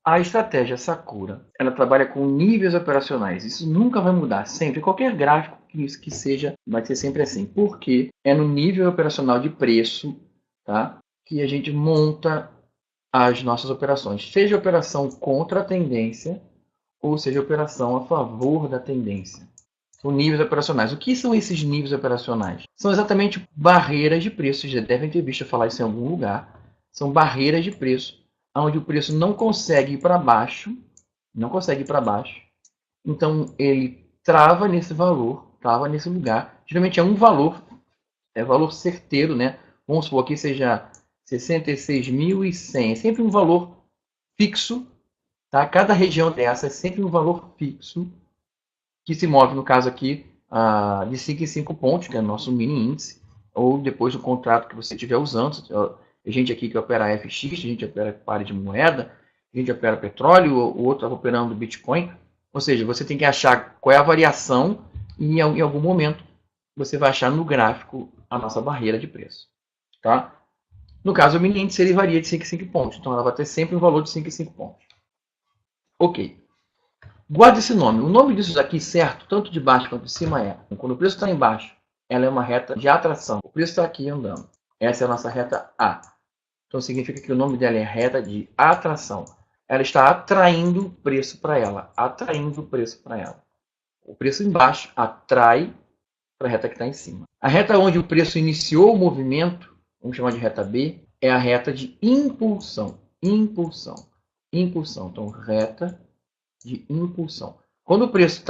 A estratégia Sakura, ela trabalha com níveis operacionais. Isso nunca vai mudar, sempre. Qualquer gráfico que seja, vai ser sempre assim. Porque é no nível operacional de preço, tá, que a gente monta as nossas operações. Seja operação contra a tendência, ou seja operação a favor da tendência. São níveis operacionais. O que são esses níveis operacionais? São exatamente barreiras de preço. Vocês já devem ter visto falar isso em algum lugar. São barreiras de preço, onde o preço não consegue ir para baixo, não consegue ir para baixo. Então ele trava nesse valor, trava nesse lugar. Geralmente é valor certeiro, né? Vamos supor que seja 66.100. É sempre um valor fixo, tá? Cada região dessa é sempre um valor fixo que se move, no caso aqui, de 5 em 5 pontos, que é o nosso mini índice, ou depois do contrato que você estiver usando. A gente aqui que opera FX, a gente opera pares de moeda, a gente opera petróleo, o outro está operando Bitcoin. Ou seja, você tem que achar qual é a variação e em algum momento você vai achar no gráfico a nossa barreira de preço. Tá? No caso, o mini índice ele varia de 5 em 5 pontos, então ela vai ter sempre um valor de 5 em 5 pontos. Ok. Guarde esse nome. O nome disso aqui, certo, tanto de baixo quanto de cima é. Quando o preço está embaixo, ela é uma reta de atração. O preço está aqui andando. Essa é a nossa reta A. Então significa que o nome dela é reta de atração. Ela está atraindo o preço para ela. Atraindo o preço para ela. O preço embaixo atrai para a reta que está em cima. A reta onde o preço iniciou o movimento, vamos chamar de reta B, é a reta de impulsão. Impulsão. Impulsão. Então, reta de impulsão. Quando o preço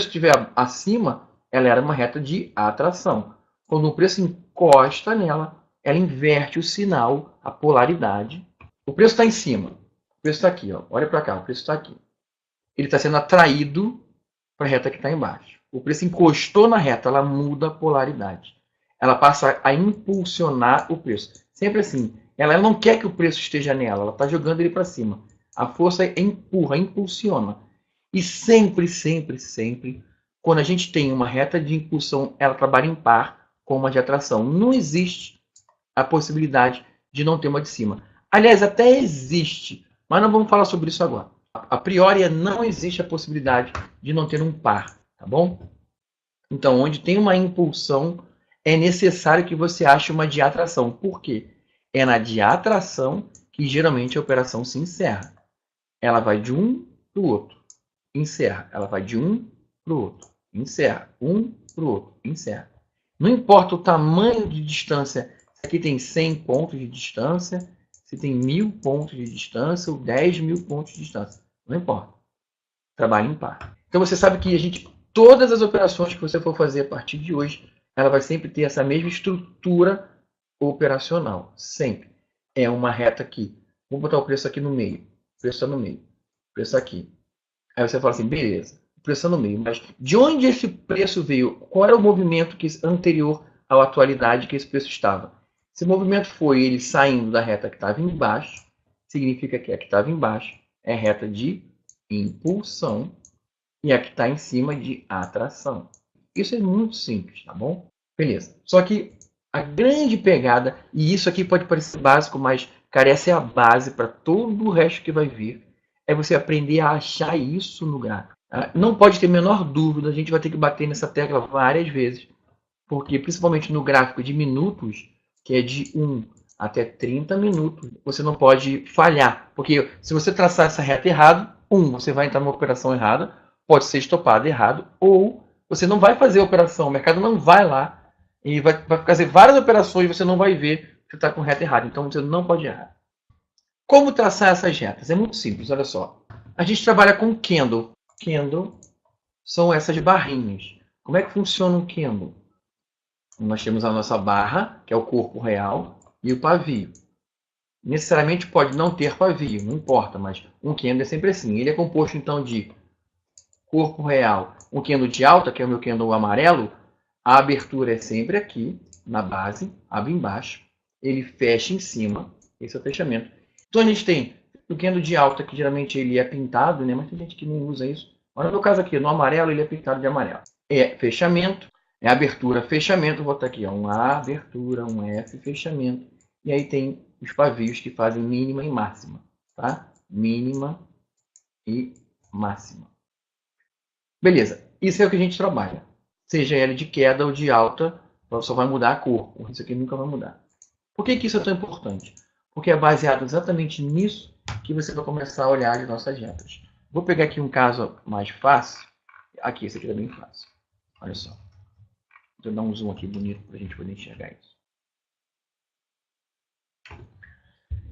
estiver acima, ela era uma reta de atração. Quando o preço encosta nela, ela inverte o sinal, a polaridade. O preço está em cima. O preço está aqui, ó. Olha para cá, o preço está aqui. Ele está sendo atraído para a reta que está embaixo. O preço encostou na reta, ela muda a polaridade. Ela passa a impulsionar o preço. Sempre assim. Ela não quer que o preço esteja nela, ela está jogando ele para cima. A força empurra, impulsiona. E sempre, sempre, sempre, quando a gente tem uma reta de impulsão, ela trabalha em par com uma de atração. Não existe a possibilidade de não ter uma de cima. Aliás, até existe, mas não vamos falar sobre isso agora. A priori, não existe a possibilidade de não ter um par, tá bom? Então, onde tem uma impulsão, é necessário que você ache uma de atração. Por quê? É na de atração que geralmente a operação se encerra. Ela vai de um para o outro, encerra. Ela vai de um para o outro, encerra. Um para o outro, encerra. Não importa o tamanho de distância, se aqui tem 100 pontos de distância, se tem 1000 pontos de distância ou 10.000 pontos de distância. Não importa. Trabalha em par. Então você sabe que todas as operações que você for fazer a partir de hoje, ela vai sempre ter essa mesma estrutura operacional. Sempre. É uma reta aqui. Vou botar o preço aqui no meio. O preço está no meio. O preço aqui. Aí você fala assim, beleza. O preço está no meio. Mas de onde esse preço veio? Qual era o movimento anterior à atualidade que esse preço estava? Esse movimento foi ele saindo da reta que estava embaixo. Significa que a que estava embaixo é reta de impulsão e a que está em cima de atração. Isso é muito simples, tá bom? Beleza. Só que a grande pegada, e isso aqui pode parecer básico, mas, cara, essa é a base para todo o resto que vai vir, é você aprender a achar isso no gráfico. Tá? Não pode ter a menor dúvida, a gente vai ter que bater nessa tecla várias vezes, porque principalmente no gráfico de minutos, que é de 1 até 30 minutos, você não pode falhar. Porque se você traçar essa reta errado, você vai entrar numa operação errada, pode ser estopado errado, ou você não vai fazer a operação, o mercado não vai lá e vai fazer várias operações e você não vai ver que está com reta errada. Então você não pode errar. Como traçar essas retas? É muito simples, olha só. A gente trabalha com candle. Candle são essas barrinhas. Como é que funciona um candle? Nós temos a nossa barra, que é o corpo real, e o pavio. Necessariamente pode não ter pavio, não importa, mas um candle é sempre assim. Ele é composto então de corpo real, um candle de alta, que é o meu candle amarelo, a abertura é sempre aqui, na base, abre embaixo, ele fecha em cima, esse é o fechamento. Então a gente tem o candle de alta, que geralmente ele é pintado, né? Mas tem gente que não usa isso. Mas no meu caso aqui, no amarelo, ele é pintado de amarelo. É fechamento, é abertura, fechamento, vou botar aqui, ó, um A, abertura, um F, fechamento. E aí tem os pavios que fazem mínima e máxima, tá? mínima e máxima. Beleza, isso é o que a gente trabalha. Seja ela de queda ou de alta, só vai mudar a cor. Isso aqui nunca vai mudar. Por que isso é tão importante? Porque é baseado exatamente nisso que você vai começar a olhar as nossas retas. Vou pegar aqui um caso mais fácil. Aqui, esse aqui é bem fácil. Olha só. Vou dar um zoom aqui bonito para a gente poder enxergar isso.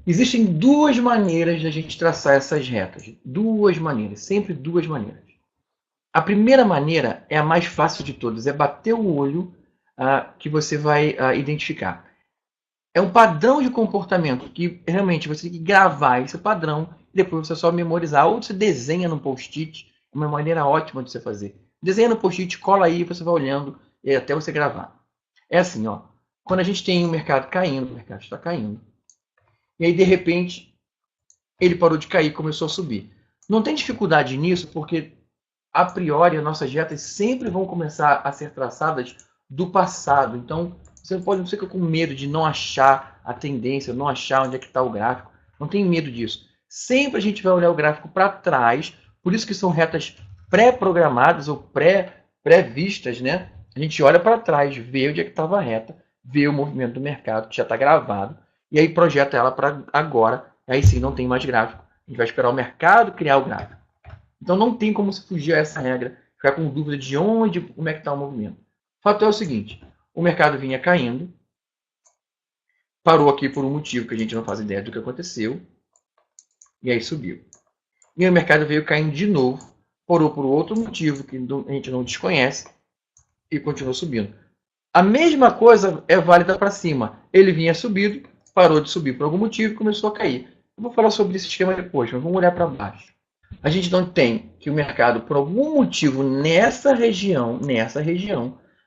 Existem duas maneiras de a gente traçar essas retas. Duas maneiras, sempre duas maneiras. A primeira maneira é a mais fácil de todas, é bater o olho que você vai identificar. É um padrão de comportamento que realmente você tem que gravar esse padrão e depois você só memorizar. Ou você desenha no post-it, é uma maneira ótima de você fazer. Desenha no post-it, cola aí, você vai olhando até você gravar. É assim, ó. Quando a gente tem o mercado caindo, o mercado está caindo. E aí, de repente, ele parou de cair e começou a subir. Não tem dificuldade nisso, porque, a priori, as nossas retas sempre vão começar a ser traçadas do passado. Então, você não fica com medo de não achar a tendência, não achar onde é que está o gráfico. Não tem medo disso. Sempre a gente vai olhar o gráfico para trás, por isso que são retas pré-programadas ou pré-vistas, né? A gente olha para trás, vê onde é que estava a reta, vê o movimento do mercado, que já está gravado, e aí projeta ela para agora, aí sim não tem mais gráfico. A gente vai esperar o mercado criar o gráfico. Então não tem como se fugir a essa regra, ficar com dúvida de onde, como é que está o movimento. O fato é o seguinte, o mercado vinha caindo, parou aqui por um motivo que a gente não faz ideia do que aconteceu, e aí subiu. E aí o mercado veio caindo de novo, parou por outro motivo que a gente não desconhece, e continuou subindo. A mesma coisa é válida para cima. Ele vinha subindo, parou de subir por algum motivo e começou a cair. Eu vou falar sobre esse esquema depois, mas vamos olhar para baixo. A gente não tem que o mercado, por algum motivo, nessa região,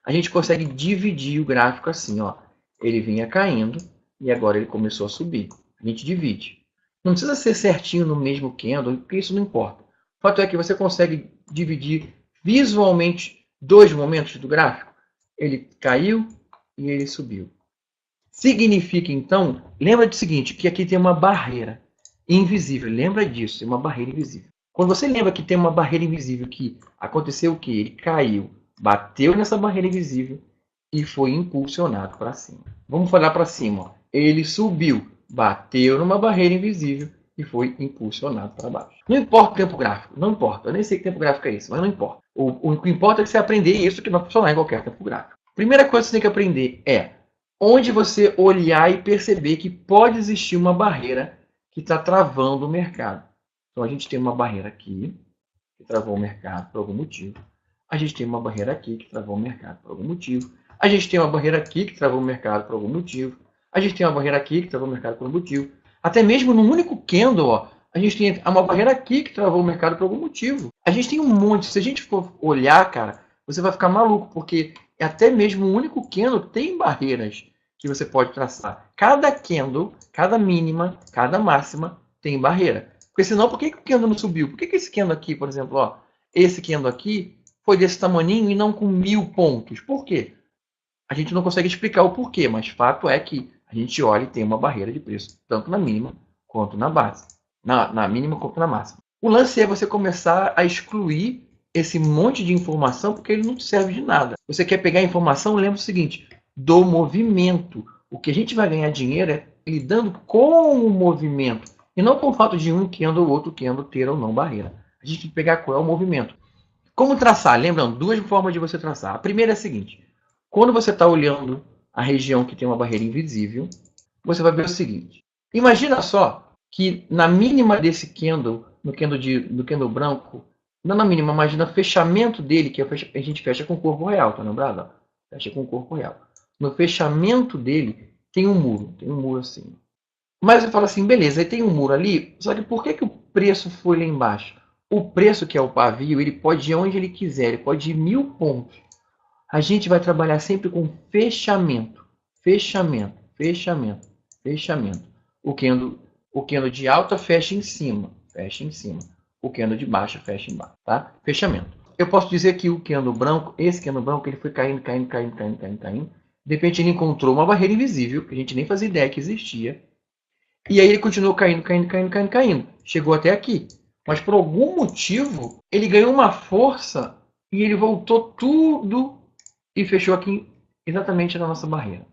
a gente consegue dividir o gráfico assim, ó. Ele vinha caindo e agora ele começou a subir. A gente divide. Não precisa ser certinho no mesmo candle, porque isso não importa. O fato é que você consegue dividir visualmente dois momentos do gráfico. Ele caiu e ele subiu. Significa, então, lembra do seguinte, que aqui tem uma barreira invisível. Lembra disso, tem uma barreira invisível. Quando você lembra que tem uma barreira invisível, que aconteceu o quê? Ele caiu, bateu nessa barreira invisível e foi impulsionado para cima. Vamos falar para cima. Ó. Ele subiu, bateu numa barreira invisível e foi impulsionado para baixo. Não importa o tempo gráfico, não importa. Eu nem sei que tempo gráfico é esse, mas não importa. O que importa é que você aprender isso que vai funcionar em qualquer tempo gráfico. Primeira coisa que você tem que aprender é onde você olhar e perceber que pode existir uma barreira que está travando o mercado. Então, a gente tem uma barreira aqui, que travou o mercado por algum motivo. A gente tem uma barreira aqui, que travou o mercado por algum motivo. A gente tem uma barreira aqui, que travou o mercado por algum motivo. A gente tem uma barreira aqui, que travou o mercado por algum motivo. Até mesmo num único candle, ó, a gente tem uma barreira aqui, que travou o mercado por algum motivo. A gente tem um monte. Se a gente for olhar, cara, você vai ficar maluco, porque até mesmo um único candle tem barreiras que você pode traçar. Cada candle, cada mínima, cada máxima tem barreira. Porque senão, por que o candle não subiu? Por que esse candle aqui, por exemplo, ó, esse candle aqui foi desse tamaninho e não com 1000 pontos? Por quê? A gente não consegue explicar o porquê, mas fato é que a gente olha e tem uma barreira de preço, tanto na mínima quanto na base. Na mínima quanto na máxima. O lance é você começar a excluir esse monte de informação, porque ele não te serve de nada. Você quer pegar a informação, lembra o seguinte, do movimento. O que a gente vai ganhar dinheiro é lidando com o movimento, e não com o fato de um candle ou outro candle ter ou não barreira. A gente tem que pegar qual é o movimento. Como traçar? Lembrando, duas formas de você traçar. A primeira é a seguinte, quando você está olhando a região que tem uma barreira invisível, você vai ver o seguinte. Imagina só que na mínima desse candle, no candle branco, não na mínima, mas no fechamento dele, que a gente fecha com o corpo real, tá lembrado? Fecha com o corpo real. No fechamento dele tem um muro assim. Mas eu falo assim, beleza, aí tem um muro ali, só que por que o preço foi lá embaixo? O preço, que é o pavio, ele pode ir onde ele quiser, ele pode ir 1000 pontos. A gente vai trabalhar sempre com fechamento, fechamento, fechamento, fechamento. O candle de alta fecha em cima, fecha em cima. O candle de baixa fecha embaixo, tá? Fechamento. Eu posso dizer que o candle branco, esse candle branco, ele foi caindo, caindo, caindo, caindo, caindo, caindo. De repente ele encontrou uma barreira invisível, que a gente nem fazia ideia que existia. E aí ele continuou caindo, caindo, caindo, caindo, caindo. Chegou até aqui. Mas por algum motivo, ele ganhou uma força e ele voltou tudo e fechou aqui exatamente na nossa barreira.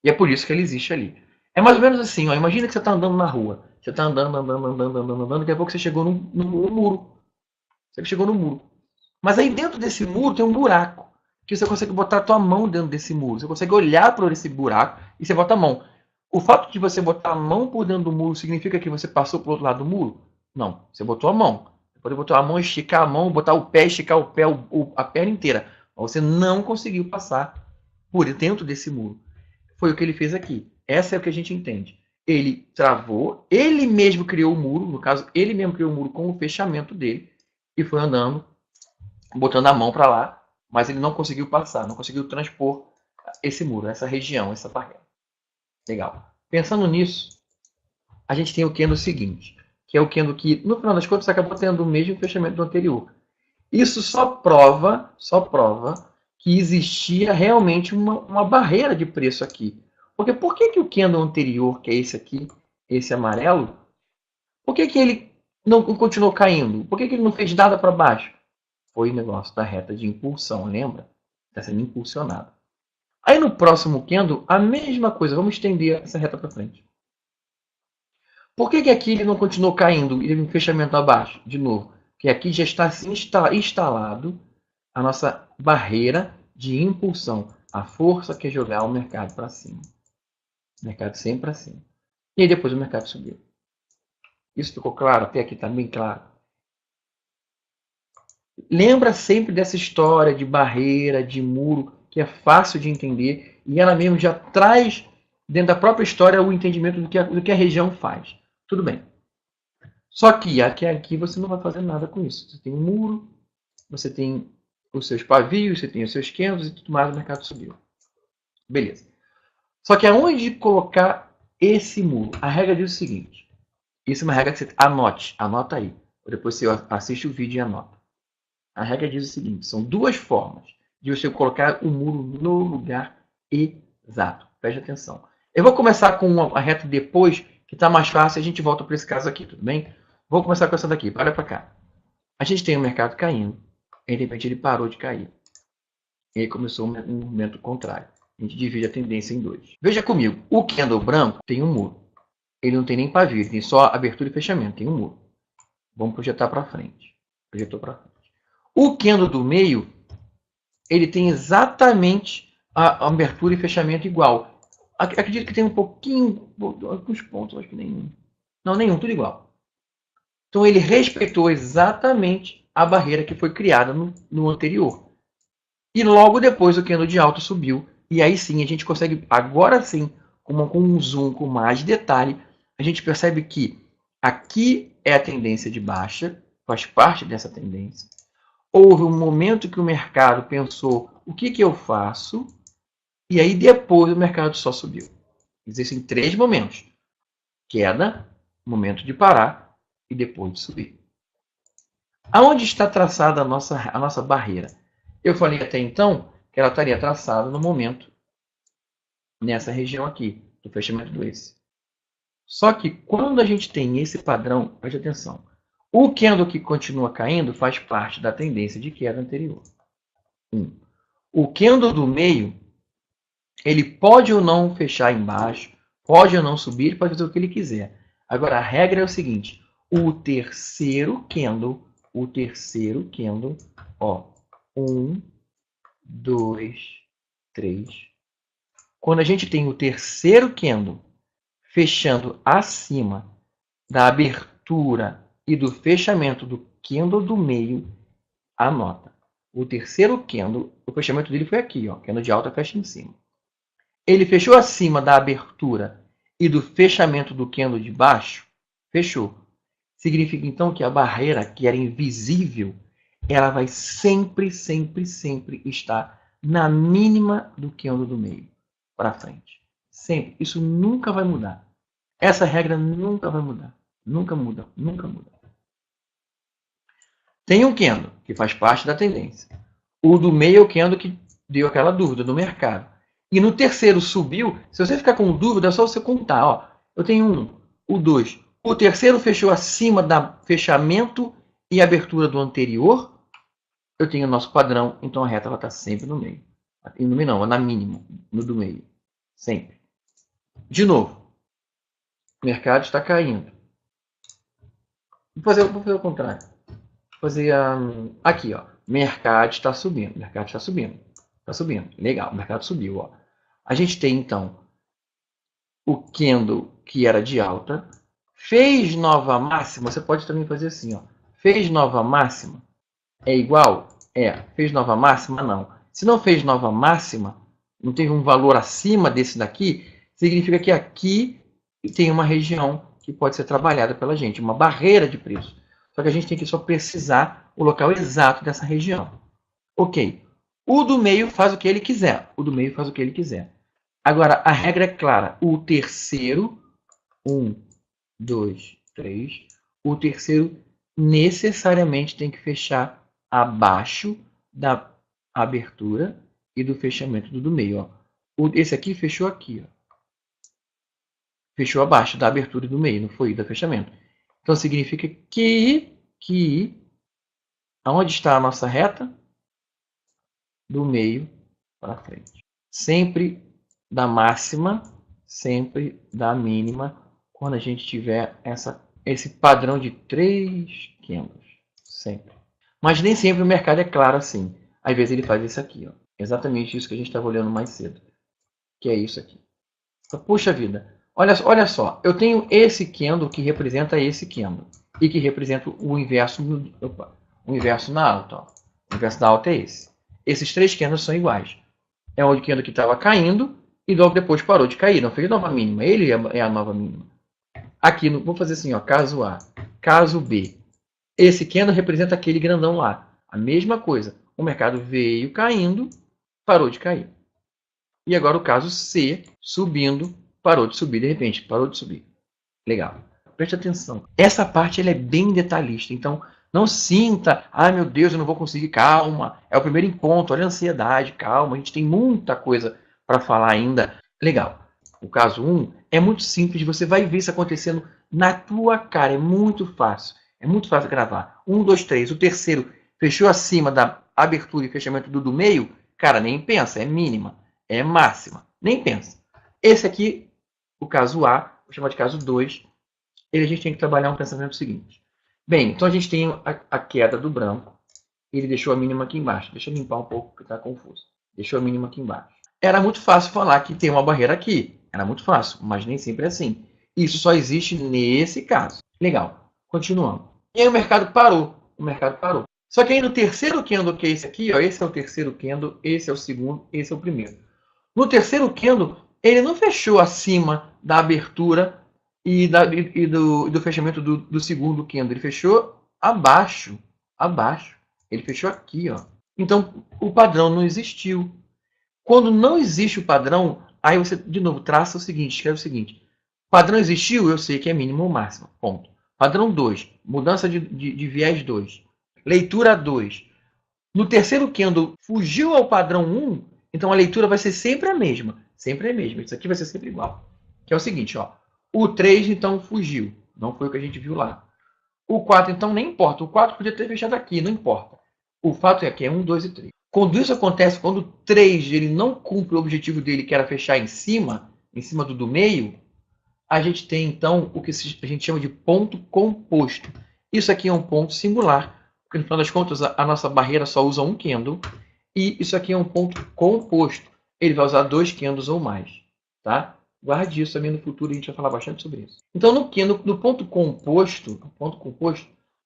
E é por isso que ele existe ali. É mais ou menos assim, ó. Imagina que você está andando na rua. Você está andando, andando, andando, andando, andando, daqui a pouco você chegou no muro. Você chegou no muro. Mas aí dentro desse muro tem um buraco. Que você consegue botar a tua mão dentro desse muro. Você consegue olhar para esse buraco e você bota a mão. O fato de você botar a mão por dentro do muro significa que você passou para o outro lado do muro? Não. Você botou a mão. Você pode botar a mão, esticar a mão, botar o pé, esticar o pé, a perna inteira. Mas você não conseguiu passar por dentro desse muro. Foi o que ele fez aqui. Essa é o que a gente entende. Ele travou, ele mesmo criou o muro, no caso, ele mesmo criou o muro com o fechamento dele, e foi andando, botando a mão para lá, mas ele não conseguiu passar, não conseguiu transpor esse muro, essa região, essa barreira. Legal. Pensando nisso, a gente tem o Kendo seguinte, que é o Kendo que, no final das contas, acabou tendo o mesmo fechamento do anterior. Isso só prova que existia realmente uma barreira de preço aqui. Porque por que o Kendo anterior, que é esse aqui, esse amarelo, por que ele não continuou caindo? Por que ele não fez nada para baixo? Foi o negócio da reta de impulsão, lembra? Está sendo impulsionado. Aí no próximo Kendo, a mesma coisa. Vamos estender essa reta para frente. Por que aqui ele não continuou caindo e teve um fechamento abaixo? De novo, porque aqui já está instalado a nossa barreira de impulsão. A força que é jogar o mercado para cima. O mercado sempre para cima. E aí depois o mercado subiu. Isso ficou claro? Até aqui está bem claro. Lembra sempre dessa história de barreira, de muro, que é fácil de entender. E ela mesmo já traz dentro da própria história o entendimento do que a região faz. Tudo bem. Só que aqui você não vai fazer nada com isso. Você tem um muro, você tem os seus pavios, você tem os seus kendos e tudo mais, o mercado subiu. Beleza. Só que aonde colocar esse muro? A regra diz o seguinte. Isso é uma regra que você anota aí. Depois você assiste o vídeo e anota. A regra diz o seguinte, são duas formas de você colocar o muro no lugar exato. Preste atenção. Eu vou começar com a reta depois, que está mais fácil, e a gente volta para esse caso aqui, tudo bem? Vou começar com essa daqui, olha para cá. A gente tem o mercado caindo, e de repente ele parou de cair. E aí começou um movimento contrário. A gente divide a tendência em dois. Veja comigo, o candle branco tem um muro. Ele não tem nem pavio, ele tem só abertura e fechamento, tem um muro. Vamos projetar para frente. Projetou para frente. O candle do meio, ele tem exatamente a abertura e fechamento igual. Acredito que tem um pouquinho, alguns pontos, acho que nenhum. Não, nenhum, tudo igual. Então ele respeitou exatamente a barreira que foi criada no anterior. E logo depois o candle de alta subiu. E aí sim a gente consegue, agora sim, com um zoom com mais detalhe, a gente percebe que aqui é a tendência de baixa, faz parte dessa tendência. Houve um momento que o mercado pensou, o que eu faço? E aí depois o mercado só subiu. Existem três momentos. Queda, momento de parar e depois de subir. Aonde está traçada a nossa barreira? Eu falei até então que ela estaria traçada no momento, nessa região aqui, do fechamento do esse. Só que quando a gente tem esse padrão, preste atenção, o candle que continua caindo faz parte da tendência de queda anterior. O candle do meio, ele pode ou não fechar embaixo, pode ou não subir, ele pode fazer o que ele quiser. Agora, a regra é o seguinte, o terceiro candle, ó, 1, 2, 3. Quando a gente tem o terceiro candle fechando acima da abertura e do fechamento do candle do meio, anota. O terceiro candle, o fechamento dele foi aqui, ó, candle de alta fecha em cima. Ele fechou acima da abertura e do fechamento do candle de baixo, fechou. Significa então que a barreira, que era invisível, ela vai sempre, sempre, sempre estar na mínima do candle do meio, para frente. Sempre. Isso nunca vai mudar. Essa regra nunca vai mudar. Nunca muda, nunca muda. Tem um candle, que faz parte da tendência. O do meio é o candle que deu aquela dúvida do mercado. E no terceiro subiu, se você ficar com dúvida, é só você contar. Ó, eu tenho 1, o 2. O terceiro fechou acima da fechamento e abertura do anterior. Eu tenho o nosso padrão, então a reta está sempre no meio. No meio não, na mínima, no do meio. Sempre. De novo, o mercado está caindo. Vou fazer o contrário. Vou fazer aqui, ó. Mercado está subindo. Mercado está subindo. Está subindo. Legal, o mercado subiu. Ó. A gente tem, então, o candle que era de alta. Fez nova máxima. Você pode também fazer assim. Ó. Fez nova máxima. É igual? É. Fez nova máxima? Não. Se não fez nova máxima, não teve um valor acima desse daqui, significa que aqui tem uma região que pode ser trabalhada pela gente, uma barreira de preço. Só que a gente tem que só precisar o local exato dessa região. Ok. O do meio faz o que ele quiser. O do meio faz o que ele quiser. Agora, a regra é clara. O terceiro, 1, 2, 3, o terceiro necessariamente tem que fechar abaixo da abertura e do fechamento do meio. Ó. Esse aqui fechou aqui. Ó. Fechou abaixo da abertura e do meio, não foi do fechamento. Então, significa que aonde está a nossa reta? Do meio para frente. Sempre da máxima, sempre da mínima, quando a gente tiver esse padrão de 3 candles. Sempre. Mas nem sempre o mercado é claro assim. Às vezes ele faz isso aqui. Ó. Exatamente isso que a gente estava olhando mais cedo. Que é isso aqui. Então, puxa vida. Olha só. Eu tenho esse candle que representa esse candle. E que representa o inverso, o inverso na alta. Ó. O inverso da alta é esse. Esses 3 candles são iguais. É o candle que estava caindo e logo depois parou de cair. Não fez nova mínima. Ele é a nova mínima. Aqui, vou fazer assim, ó, caso A. Caso B. Esse candle representa aquele grandão lá. A mesma coisa. O mercado veio caindo, parou de cair. E agora o caso C, subindo, parou de subir de repente. Parou de subir. Legal. Preste atenção. Essa parte ela é bem detalhista. Então, não sinta, ai meu Deus, eu não vou conseguir. Calma. É o primeiro encontro. Olha a ansiedade. Calma. A gente tem muita coisa para falar ainda. Legal. O caso 1 é muito simples. Você vai ver isso acontecendo na tua cara. É muito fácil. É muito fácil gravar. 1, 2, 3. O terceiro fechou acima da abertura e fechamento do meio. Cara, nem pensa. É mínima. É máxima. Nem pensa. Esse aqui, o caso A, vou chamar de caso 2. A gente tem que trabalhar um pensamento seguinte. Bem, então a gente tem a queda do branco. Ele deixou a mínima aqui embaixo. Deixa eu limpar um pouco porque está confuso. Deixou a mínima aqui embaixo. Era muito fácil falar que tem uma barreira aqui. Era muito fácil, mas nem sempre é assim. Isso só existe nesse caso. Legal. Continuando. E aí o mercado parou. O mercado parou. Só que aí no terceiro candle, que é esse aqui, ó, esse é o terceiro candle, esse é o segundo, esse é o primeiro. No terceiro candle, ele não fechou acima da abertura e do fechamento do segundo candle. Ele fechou abaixo. Abaixo. Ele fechou aqui. Ó. Então, o padrão não existiu. Quando não existe o padrão, aí você, de novo, traça o seguinte, escreve o seguinte. Padrão existiu, eu sei que é mínimo ou máximo. Ponto. Padrão 2, mudança de viés 2. Leitura 2. No terceiro candle, fugiu ao padrão 1, então a leitura vai ser sempre a mesma. Sempre a mesma. Isso aqui vai ser sempre igual. Que é o seguinte, ó. O 3, então, fugiu. Não foi o que a gente viu lá. O 4, então, nem importa. O 4 podia ter fechado aqui, não importa. O fato é que é 1, 2 e 3. Quando isso acontece, quando o 3 ele não cumpre o objetivo dele, que era fechar em cima do meio, a gente tem, então, o que a gente chama de ponto composto. Isso aqui é um ponto singular, porque, no final das contas, a nossa barreira só usa um candle, e isso aqui é um ponto composto. Ele vai usar 2 candles ou mais. Tá? Guarde isso também no futuro, a gente vai falar bastante sobre isso. Então, no ponto composto,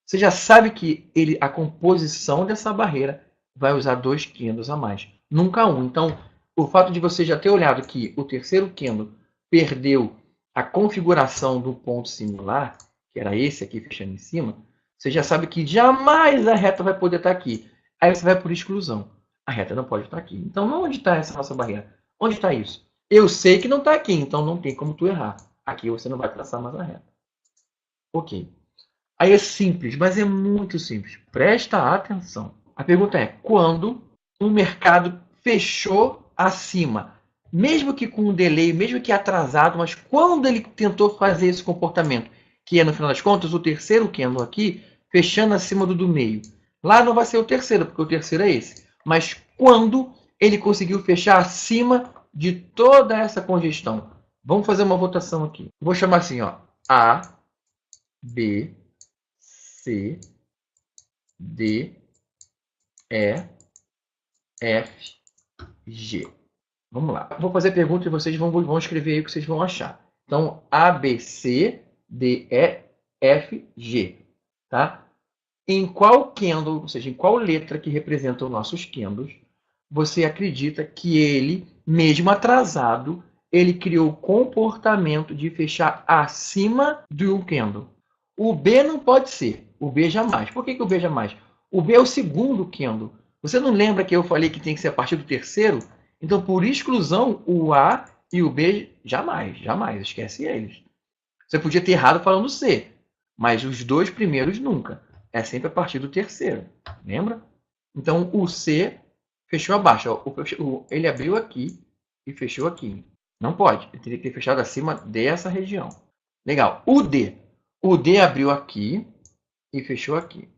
você já sabe que a composição dessa barreira vai usar 2 candles a mais. Nunca um. Então, o fato de você já ter olhado que o terceiro candle perdeu a configuração do ponto singular, que era esse aqui fechando em cima, você já sabe que jamais a reta vai poder estar aqui. Aí você vai por exclusão. A reta não pode estar aqui. Então, onde está essa nossa barreira? Onde está isso? Eu sei que não está aqui, então não tem como tu errar. Aqui você não vai traçar mais a reta. Ok. Aí é simples, mas é muito simples. Presta atenção. A pergunta é, quando o mercado fechou acima mesmo que com um delay, mesmo que atrasado, mas quando ele tentou fazer esse comportamento, que é, no final das contas, o terceiro candle aqui, fechando acima do meio. Lá não vai ser o terceiro, porque o terceiro é esse. Mas quando ele conseguiu fechar acima de toda essa congestão. Vamos fazer uma votação aqui. Vou chamar assim, ó, A, B, C, D, E, F, G. Vamos lá. Vou fazer a pergunta e vocês vão escrever aí o que vocês vão achar. Então, A, B, C, D, E, F, G. Tá? Em qual candle, ou seja, em qual letra que representa os nossos candles, você acredita que ele, mesmo atrasado, ele criou o comportamento de fechar acima do candle? O B não pode ser. O B jamais. Por que o B jamais? O B é o segundo candle. Você não lembra que eu falei que tem que ser a partir do terceiro? Então, por exclusão, o A e o B jamais, jamais. Esquece eles. Você podia ter errado falando C, mas os dois primeiros nunca. É sempre a partir do terceiro. Lembra? Então, o C fechou abaixo. Ele abriu aqui e fechou aqui. Não pode. Ele teria que ter fechado acima dessa região. Legal. O D. O D abriu aqui e fechou aqui.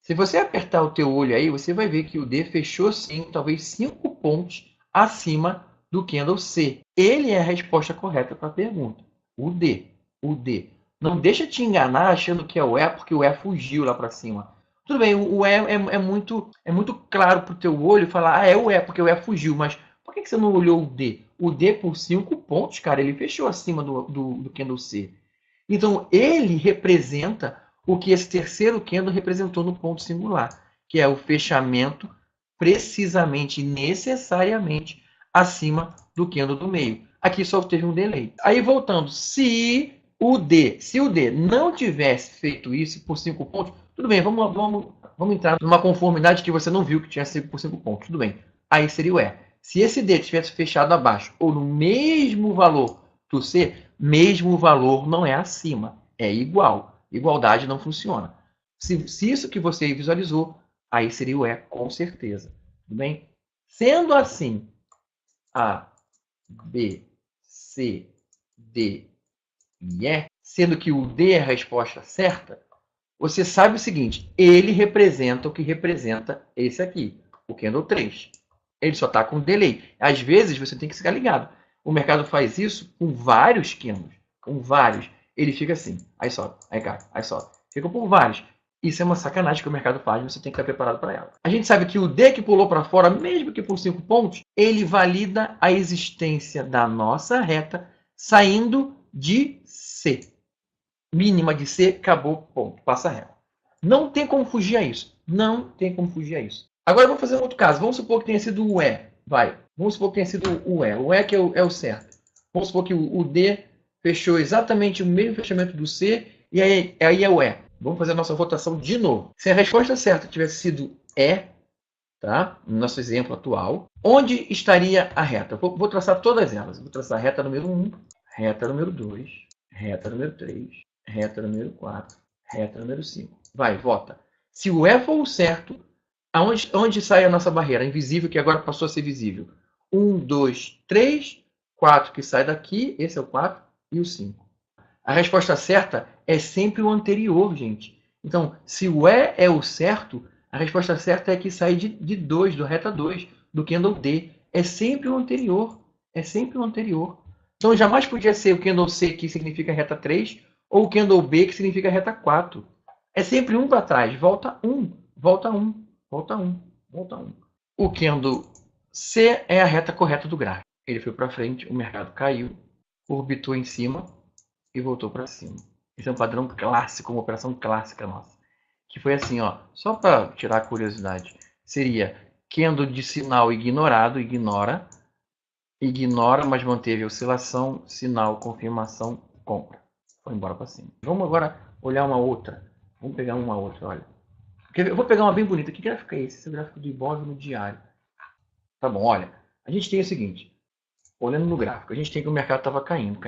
Se você apertar o teu olho aí, você vai ver que o D fechou sim, talvez 5 pontos acima do candle C. Ele é a resposta correta para a pergunta. O D. O D. Não deixa te enganar achando que é o E, porque o E fugiu lá para cima. Tudo bem, o E é muito claro para o teu olho falar, é o E, porque o E fugiu, mas por que você não olhou o D? O D por 5 pontos, cara, ele fechou acima do candle C. Então, ele representa o que esse terceiro candle representou no ponto singular, que é o fechamento precisamente, necessariamente, acima do candle do meio. Aqui só teve um delay. Aí, voltando, se o D não tivesse feito isso por 5 pontos, tudo bem, vamos entrar numa conformidade que você não viu que tinha sido por 5 pontos, tudo bem. Aí seria o E. Se esse D tivesse fechado abaixo ou no mesmo valor do C, mesmo valor não é acima, é igual. Igualdade não funciona. Se isso que você visualizou, aí seria o E, com certeza. Tudo bem? Sendo assim, A, B, C, D e E, sendo que o D é a resposta certa, você sabe o seguinte, ele representa o que representa esse aqui, o candle 3. Ele só está com delay. Às vezes, você tem que ficar ligado. O mercado faz isso com vários candles, com vários. Ele fica assim, aí sobe, aí cai, aí sobe. Fica por vários. Isso é uma sacanagem que o mercado faz, você tem que estar preparado para ela. A gente sabe que o D que pulou para fora, mesmo que por 5 pontos, ele valida a existência da nossa reta saindo de C. Mínima de C, acabou, ponto, passa a reta. Não tem como fugir a isso. Não tem como fugir a isso. Agora vamos fazer um outro caso. Vamos supor que tenha sido o E. Vai. Vamos supor que tenha sido o E. O E que é o certo. Vamos supor que o D fechou exatamente o mesmo fechamento do C e aí é o E. Vamos fazer a nossa votação de novo. Se a resposta certa tivesse sido E, tá? No nosso exemplo atual, onde estaria a reta? Vou traçar todas elas. Vou traçar a reta número 1, reta número 2, reta número 3, reta número 4, reta número 5. Vai, vota. Se o E for o certo, onde sai a nossa barreira? Invisível, que agora passou a ser visível. 1, 2, 3, 4 que sai daqui, esse é o 4, e o 5. A resposta certa é sempre o anterior, gente. Então, se o E é o certo, a resposta certa é que sai de 2, do reta 2, do candle D. É sempre o anterior. É sempre o anterior. Então, jamais podia ser o candle C, que significa reta 3, ou o candle B, que significa reta 4. É sempre um para trás. Volta 1, volta 1, volta 1, volta 1. O candle C é a reta correta do gráfico. Ele foi para frente, o mercado caiu, orbitou em cima e voltou para cima. Esse é um padrão clássico, uma operação clássica nossa. Que foi assim, ó, só para tirar a curiosidade. Seria candle de sinal ignorado, ignora, mas manteve a oscilação, sinal, confirmação, compra. Foi embora para cima. Vamos agora olhar uma outra. Vamos pegar uma outra, olha. Eu vou pegar uma bem bonita. Que gráfico é esse? Esse é o gráfico do Ibov no diário. Tá bom, olha. A gente tem o seguinte. Olhando no gráfico, a gente tem que o mercado estava caindo.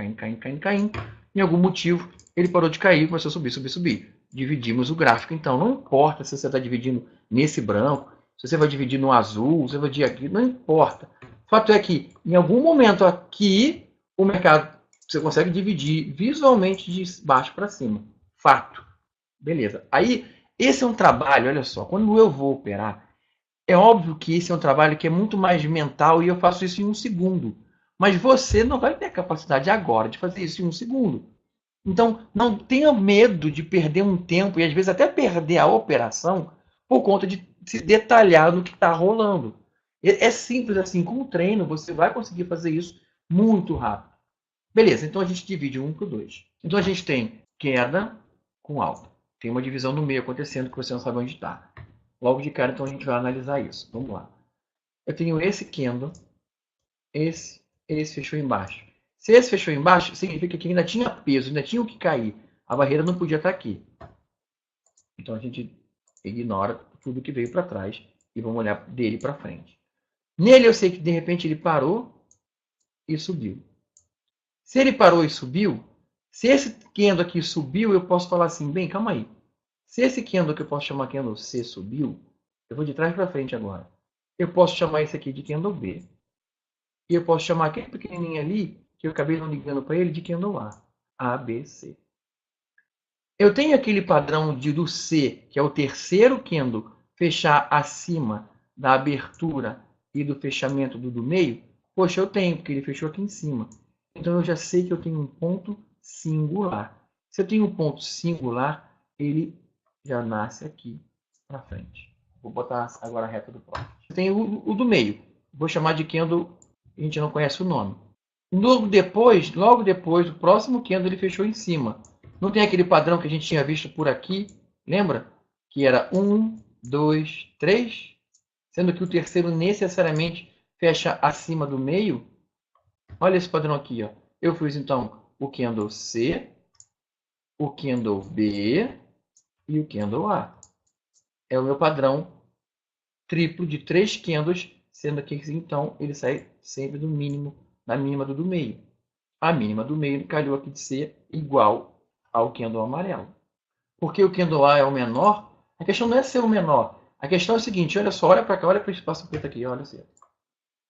Em algum motivo, ele parou de cair e começou a subir. Dividimos o gráfico, então. Não importa se você está dividindo nesse branco, se você vai dividir no azul, se você vai dividir aqui, não importa. fato é que, em algum momento aqui, o mercado, você consegue dividir visualmente de baixo para cima. Fato. Beleza. Aí, esse é um trabalho, olha só, quando eu vou operar, é óbvio que esse é um trabalho que é muito mais mental e eu faço isso em um segundo. Mas você não vai ter a capacidade agora de fazer isso em um segundo. Então, não tenha medo de perder um tempo e às vezes até perder a operação por conta de se detalhar no que está rolando. É simples assim, com o treino você vai conseguir fazer isso muito rápido. Beleza, então a gente divide 1 por 2. Então a gente tem queda com alta. Tem uma divisão no meio acontecendo que você não sabe onde está. Logo de cara, então a gente vai analisar isso. Vamos lá. Eu tenho esse candle, esse fechou embaixo. Se esse fechou embaixo, significa que ainda tinha peso, ainda tinha o que cair. A barreira não podia estar aqui. Então a gente ignora tudo que veio para trás e vamos olhar dele para frente. Nele eu sei que de repente ele parou e subiu. Se ele parou e subiu, se esse candle aqui subiu, eu posso falar assim, bem, calma aí. Se esse candle que eu posso chamar candle C subiu, eu vou de trás para frente agora. Eu posso chamar esse aqui de candle B. E eu posso chamar aquele pequenininho ali, que eu acabei não ligando para ele, de candle A. A, B, C. Eu tenho aquele padrão do C, que é o terceiro candle, fechar acima da abertura e do fechamento do meio. Poxa, eu tenho, porque ele fechou aqui em cima. Então eu já sei que eu tenho um ponto singular. Se eu tenho um ponto singular, ele já nasce aqui para frente. Vou botar agora a reta do profit. Eu tenho o do meio. Vou chamar de candle, a gente não conhece o nome. Logo depois, o próximo candle ele fechou em cima. Não tem aquele padrão que a gente tinha visto por aqui? Lembra? Que era 1, 2, 3. Sendo que o terceiro necessariamente fecha acima do meio. Olha esse padrão aqui. Ó. Eu fiz então o candle C, o candle B e o candle A. É o meu padrão triplo de 3 candles, sendo que então ele sai sempre do mínimo, da mínima do meio. A mínima do meio calhou aqui de ser igual ao candle amarelo. Porque o candle A é o menor, a questão não é ser o menor. A questão é o seguinte, olha só, olha para cá, olha para esse espaço preto aqui, olha assim.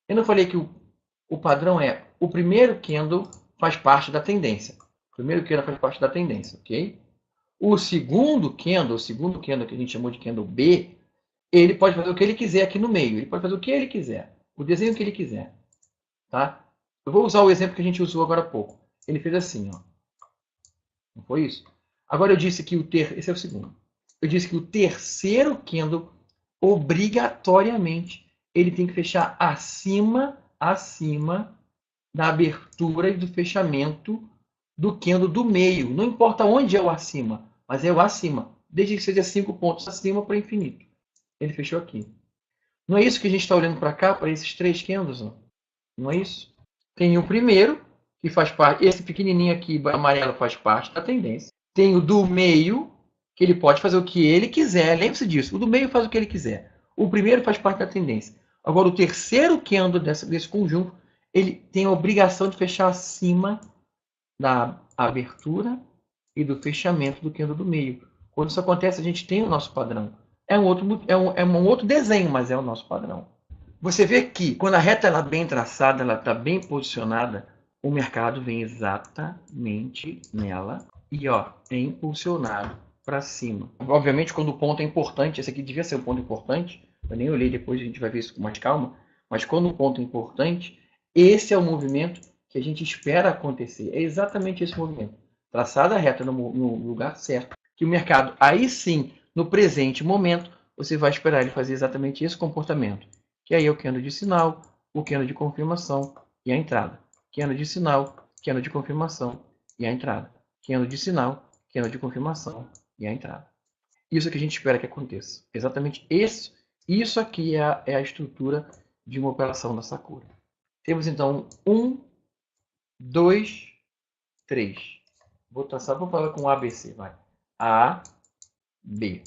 Eu não falei que o padrão é, o primeiro candle faz parte da tendência. O primeiro candle faz parte da tendência, ok? O segundo candle que a gente chamou de candle B, ele pode fazer o que ele quiser aqui no meio. Ele pode fazer o que ele quiser. O desenho que ele quiser. Tá? Eu vou usar o exemplo que a gente usou agora há pouco. Ele fez assim, ó. Não foi isso? Agora eu disse que esse é o segundo. Eu disse que o terceiro candle, obrigatoriamente, ele tem que fechar acima da abertura e do fechamento do candle do meio. Não importa onde é o acima, mas é o acima. Desde que seja 5 pontos acima para infinito. Ele fechou aqui. Não é isso que a gente está olhando para cá, para esses 3 candles? Ó? Não é isso? Tem o primeiro, que faz parte, esse pequenininho aqui, amarelo, faz parte da tendência. Tem o do meio, que ele pode fazer o que ele quiser. Lembre-se disso, o do meio faz o que ele quiser. O primeiro faz parte da tendência. Agora, o terceiro candle desse conjunto, ele tem a obrigação de fechar acima da abertura e do fechamento do candle do meio. Quando isso acontece, a gente tem o nosso padrão. É um outro desenho, mas é o nosso padrão. Você vê que quando a reta ela é bem traçada, ela está bem posicionada, o mercado vem exatamente nela e ó, é impulsionado para cima. Obviamente, quando o ponto é importante, esse aqui devia ser um ponto importante, eu nem olhei depois, a gente vai ver isso com mais calma, mas quando o ponto é importante, esse é o movimento que a gente espera acontecer. É exatamente esse movimento. Traçada a reta no lugar certo, que o mercado, aí sim, no presente momento, você vai esperar ele fazer exatamente esse comportamento. Que aí é o candle de sinal, o candle de confirmação e a entrada. Candle de sinal, candle de confirmação e a entrada. Candle de sinal, candle de confirmação e a entrada. Isso que a gente espera que aconteça. Exatamente isso aqui é a estrutura de uma operação da Sakura. Temos então 1, 2, 3. Vou falar com ABC, vai. A, B.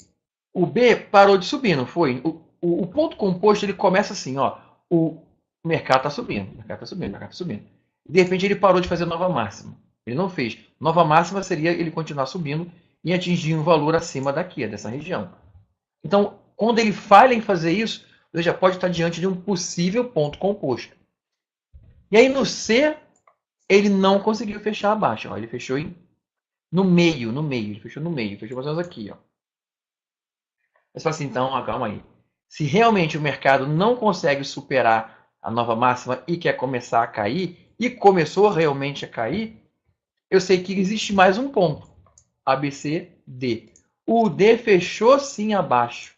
O B parou de subir, não foi? O ponto composto ele começa assim, ó. O mercado está subindo, o mercado está subindo, o mercado está subindo. De repente ele parou de fazer nova máxima. Ele não fez. Nova máxima seria ele continuar subindo e atingir um valor acima daqui, dessa região. Então, quando ele falha em fazer isso, ele já pode estar diante de um possível ponto composto. E aí no C, ele não conseguiu fechar abaixo. Ó, ele fechou no meio. Ele fechou no meio. Fechou mais ou menos aqui. Ó. Mas fala assim, então, ó, calma aí. Se realmente o mercado não consegue superar a nova máxima e quer começar a cair, e começou realmente a cair, eu sei que existe mais um ponto. A, B, C, D. O D fechou sim abaixo.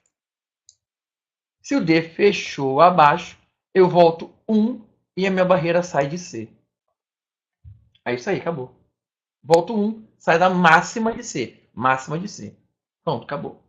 Se o D fechou abaixo, eu volto 1 e a minha barreira sai de C. É isso aí, acabou. Volto 1, sai da máxima de C. Máxima de C. Pronto, acabou.